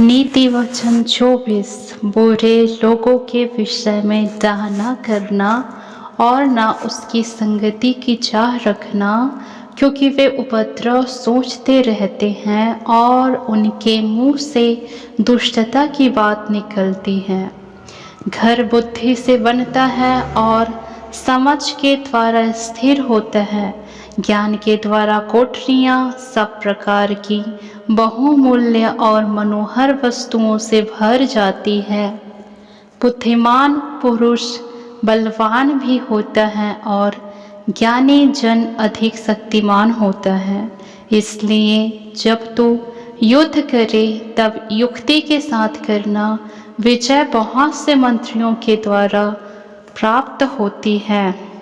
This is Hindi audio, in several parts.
नीति वचन 24 बुरे लोगों के विषय में डाह न करना और न उसकी संगति की चाह रखना, क्योंकि वे उपद्रव सोचते रहते हैं और उनके मुंह से दुष्टता की बात निकलती है। घर बुद्धि से बनता है और समझ के द्वारा स्थिर होता है। ज्ञान के द्वारा कोठरियाँ सब प्रकार की बहुमूल्य और मनोहर वस्तुओं से भर जाती है। बुद्धिमान पुरुष बलवान भी होता है और ज्ञानी जन अधिक शक्तिमान होता है। इसलिए जब तू युद्ध करे तब युक्ति के साथ करना। विजय बहुत से मंत्रियों के द्वारा प्राप्त होती है।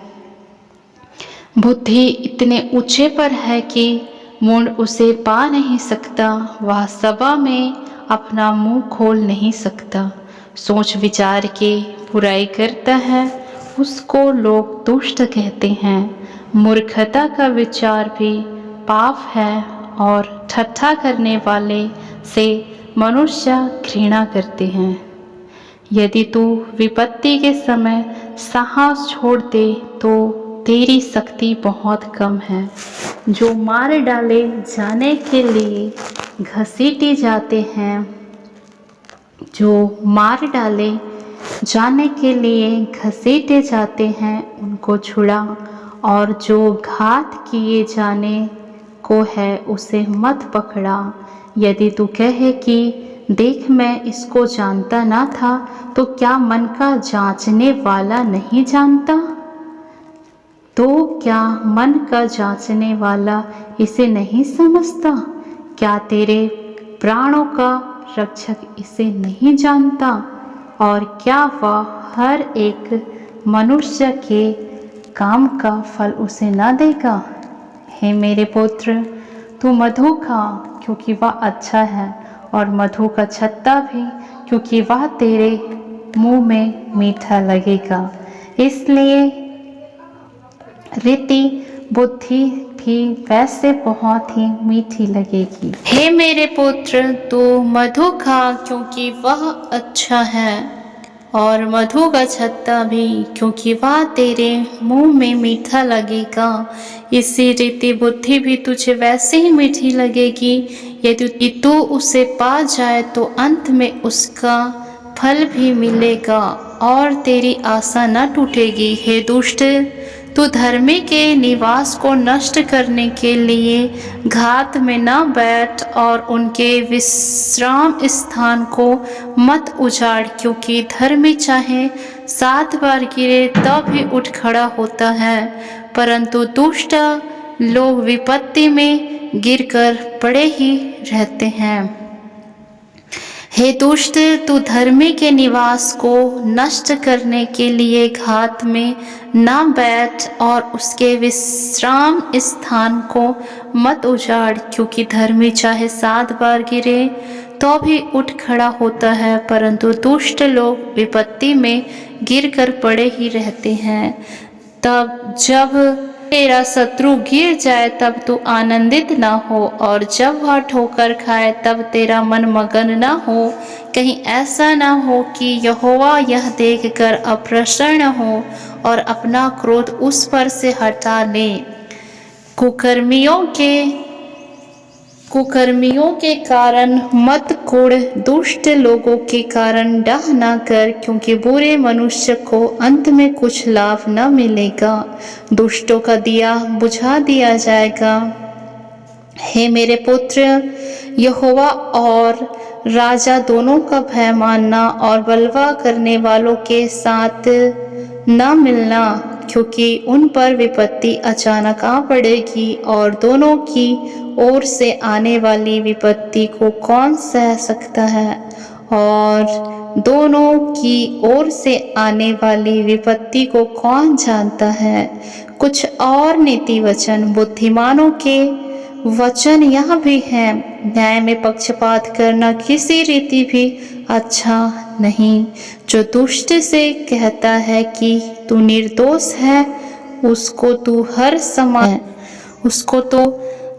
बुद्धि इतने ऊंचे पर है कि मूढ़ उसे पा नहीं सकता। वह सभा में अपना मुंह खोल नहीं सकता। सोच विचार के बुराई करता है, उसको लोग दुष्ट कहते हैं। मूर्खता का विचार भी पाप है और ठट्ठा करने वाले से मनुष्य घृणा करते हैं। यदि तू विपत्ति के समय साहस छोड़ दे तो तेरी शक्ति बहुत कम है। जो मार डाले जाने के लिए घसीटे जाते हैं, जो मार डाले जाने के लिए घसीटे जाते हैं उनको छुड़ा, और जो घात किए जाने को है उसे मत पकड़ा। यदि तू कहे कि देख मैं इसको जानता ना था, तो क्या मन का जांचने वाला नहीं जानता? तो क्या मन का जांचने वाला इसे नहीं समझता? क्या तेरे प्राणों का रक्षक इसे नहीं जानता? और क्या वह हर एक मनुष्य के काम का फल उसे न देगा? हे मेरे पुत्र, तू मधु खा क्योंकि वह अच्छा है, और मधु का छत्ता भी क्योंकि वह तेरे मुंह में मीठा लगेगा। इसलिए रीति बुद्धि भी वैसे बहुत ही मीठी लगेगी। हे मेरे पुत्र, तू मधु खा क्योंकि वह अच्छा है, और मधु का छत्ता भी क्योंकि वह तेरे मुंह में मीठा लगेगा। इसी रीति बुद्धि भी तुझे वैसे ही मीठी लगेगी। यदि तू उसे पा जाए तो अंत में उसका फल भी मिलेगा और तेरी आशा न टूटेगी। हे दुष्ट, तू धर्मी के निवास को नष्ट करने के लिए घात में न बैठ और उनके विश्राम स्थान को मत उजाड़, क्योंकि धर्मी चाहे 7 बार गिरे तब भी उठ खड़ा होता है, परंतु दुष्ट लोग विपत्ति में गिरकर पड़े ही रहते हैं। हे दुष्ट, तू धर्मी के निवास को नष्ट करने के लिए घात में न बैठ और उसके विश्राम स्थान को मत उजाड़, क्योंकि धर्मी चाहे 7 बार गिरे तो भी उठ खड़ा होता है, परंतु दुष्ट लोग विपत्ति में गिरकर पड़े ही रहते हैं। तब जब तेरा शत्रु गिर जाए तब तू आनंदित ना हो, और जब वह ठोकर खाए तब तेरा मन मगन ना हो। कहीं ऐसा ना हो कि यहोवा यह देखकर अप्रसन्न हो और अपना क्रोध उस पर से हटा ले। कुकर्मियों के कारण मत कुढ़, दुष्ट लोगों के कारण डाह ना कर, क्योंकि बुरे मनुष्य को अंत में कुछ लाभ न मिलेगा। दुष्टों का दिया बुझा दिया जाएगा। हे मेरे पुत्र, यहोवा और राजा दोनों का भय मानना और बलवा करने वालों के साथ न मिलना, क्योंकि उन पर विपत्ति अचानक आ पड़ेगी, और दोनों की ओर से आने वाली विपत्ति को कौन सह सकता है? और दोनों की ओर से आने वाली विपत्ति को कौन जानता है? कुछ और नीति वचन बुद्धिमानों के वचन यह भी है, न्याय में पक्षपात करना किसी रीति भी अच्छा नहीं। जो दुष्ट से कहता है कि तू निर्दोष है, उसको तो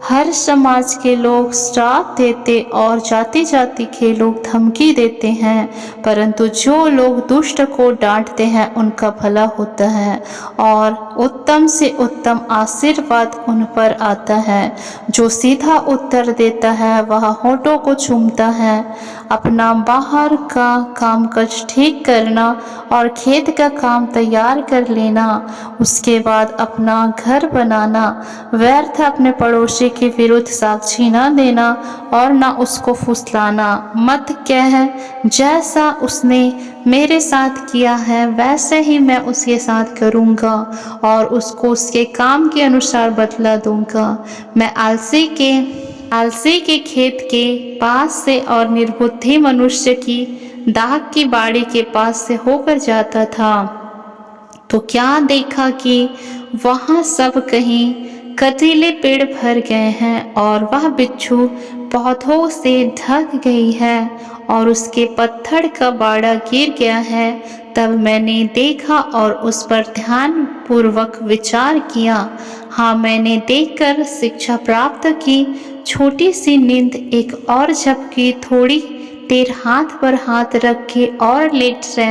हर समाज के लोग श्राप देते और जाति जाति के लोग धमकी देते हैं, परंतु जो लोग दुष्ट को डांटते हैं उनका भला होता है और उत्तम से उत्तम आशीर्वाद उन पर आता है। जो सीधा उत्तर देता है वह होठों को चूमता है। अपना बाहर का कामकाज ठीक करना और खेत का काम तैयार कर लेना, उसके बाद अपना घर बनाना, व्यर्थ अपने पड़ोसी के विरुद्ध साक्षी न देना और न उसको फुसलाना। मत कह, जैसा उसने मेरे साथ किया है वैसे ही मैं उसके साथ करूँगा और उसको उसके काम के अनुसार बदला दूंगा। मैं आलसी के खेत के पास से और निर्बुद्धि मनुष्य की दाख की बाड़ी के पास से होकर जाता था, तो क्या देखा कि वहाँ सब कहीं कटीले पेड़ भर गए हैं और वह बिच्छू पौधों से ढक गई है और उसके पत्थर का बाड़ा गिर गया है। तब मैंने देखा और उस पर ध्यान पूर्वक विचार किया। हाँ, मैंने देखकर शिक्षा प्राप्त की। छोटी सी नींद एक और झपकी, थोड़ी देर हाथ पर हाथ रख के और लेटे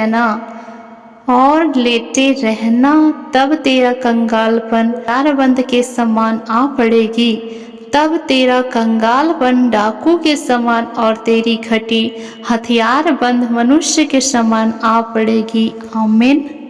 रहना, तब तेरा कंगालपन तारबंद के समान आ पड़ेगी। तब तेरा कंगालपन डाकू के समान और तेरी घटी हथियार बंद मनुष्य के समान आ पड़ेगी। आमीन।